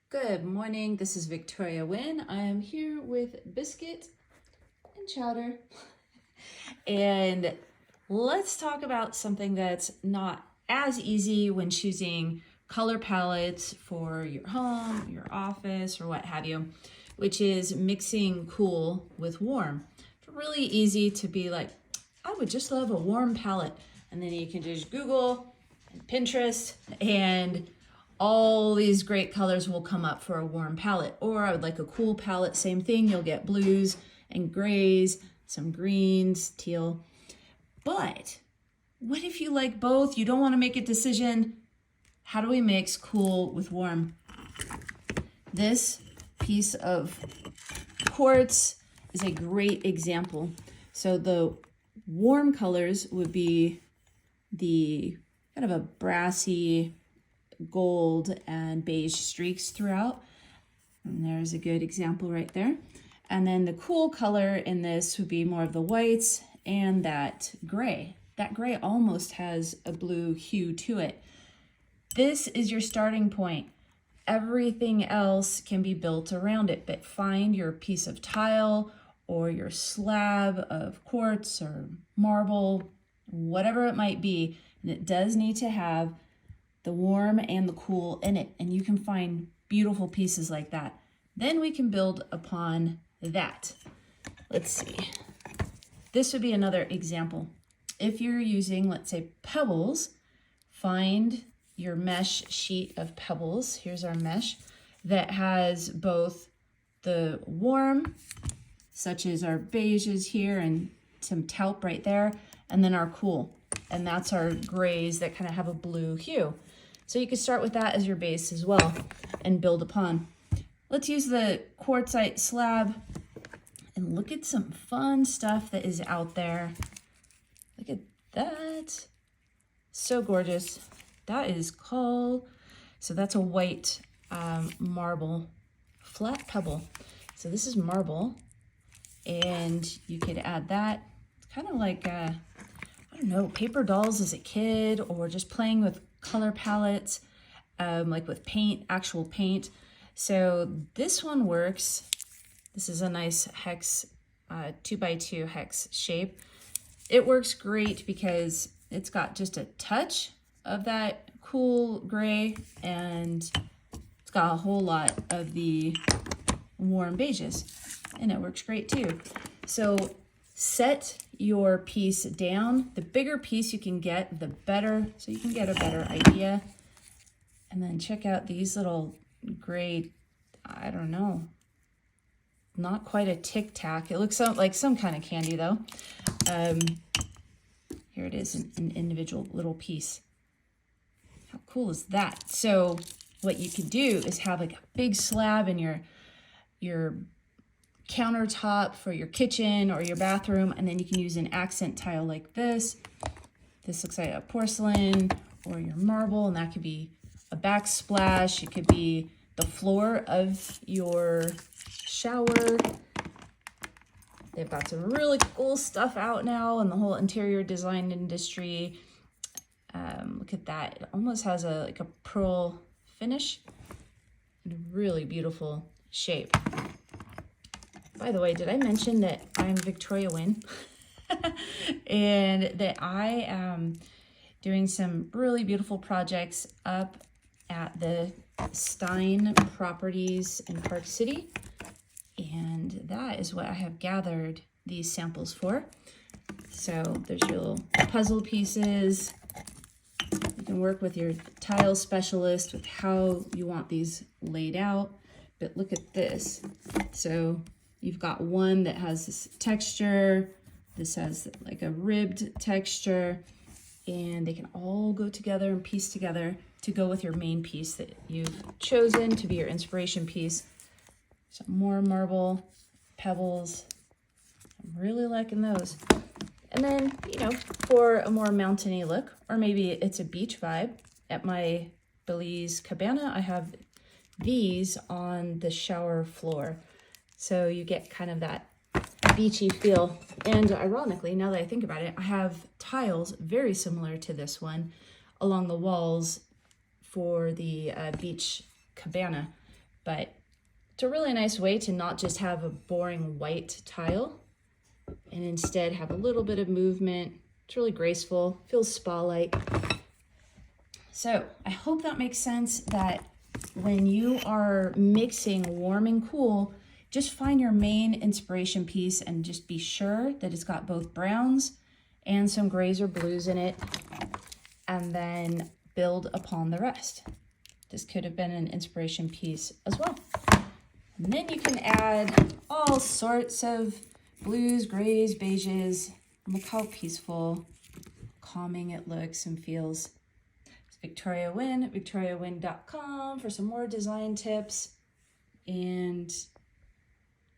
Good morning, this is Victoria Wynn. I am here with Biscuit and Chowder. And let's talk about something that's not as easy when choosing color palettes for your home, your office, or what have you, which is mixing cool with warm. It's really easy to be like, I would just love a warm palette. And then you can just Google and Pinterest and all these great colors will come up for a warm palette. Or I would like a cool palette, same thing. You'll get blues and grays, some greens, teal. But what if you like both? You don't want to make a decision. How do we mix cool with warm? This piece of quartz is a great example. So the warm colors would be the kind of a brassy gold and beige streaks throughout. And there's a good example right there. And then the cool color in this would be more of the whites and that gray. That gray almost has a blue hue to it. This is your starting point. Everything else can be built around it, but find your piece of tile or your slab of quartz or marble, whatever it might be, and it does need to have the warm and the cool in it, and you can find beautiful pieces like that. Then we can build upon that. Let's see. This would be another example. If you're using, let's say, pebbles, find your mesh sheet of pebbles. Here's our mesh that has both the warm, such as our beiges here and some taupe right there, and then our cool. And that's our grays that kind of have a blue hue. So you could start with that as your base as well and build upon. Let's use the quartzite slab and look at some fun stuff that is out there. Look at that. So gorgeous. That is called, so that's a white marble, flat pebble. So this is marble, and you could add that. It's kind of like, I don't know, paper dolls as a kid, or just playing with color palettes, like with paint, actual paint. So this one works. This is a nice hex, 2x2 hex shape. It works great because it's got just a touch of that cool gray, and it's got a whole lot of the warm beiges, and it works great too. So set your piece down. The bigger piece you can get, the better, so you can get a better idea. And then check out these little gray, I don't know, not quite a Tic Tac. It looks like some kind of candy though. Here it is, an individual little piece. How cool is that? So what you can do is have like a big slab in your countertop for your kitchen or your bathroom, and then you can use an accent tile like this. This looks like a porcelain or your marble, and that could be a backsplash. It could be the floor of your shower. They've got some really cool stuff out now in the whole interior design industry. Look at that. It almost has like a pearl finish. And a really beautiful shape. By the way, did I mention that I'm Victoria Wynn? And that I am doing some really beautiful projects up at the Stein Properties in Park City. And that is what I have gathered these samples for. So there's your little puzzle pieces. You can work with your tile specialist with how you want these laid out. But look at this. So you've got one that has this texture. This has like a ribbed texture. And they can all go together and piece together to go with your main piece that you've chosen to be your inspiration piece. Some more marble pebbles. I'm really liking those. And then, you know, for a more mountainy look, or maybe it's a beach vibe, at my Belize cabana, I have these on the shower floor. So you get kind of that beachy feel. And ironically, now that I think about it, I have tiles very similar to this one along the walls for the beach cabana. but it's a really nice way to not just have a boring white tile and instead have a little bit of movement. It's really graceful, feels spa-like. So I hope that makes sense, that when you are mixing warm and cool, just find your main inspiration piece and just be sure that it's got both browns and some grays or blues in it, and then build upon the rest. This could have been an inspiration piece as well. And then you can add all sorts of blues, grays, beiges. Look how peaceful, calming it looks and feels. It's Victoria Wynn, victoriawynn.com for some more design tips, and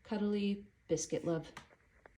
cuddly biscuit love.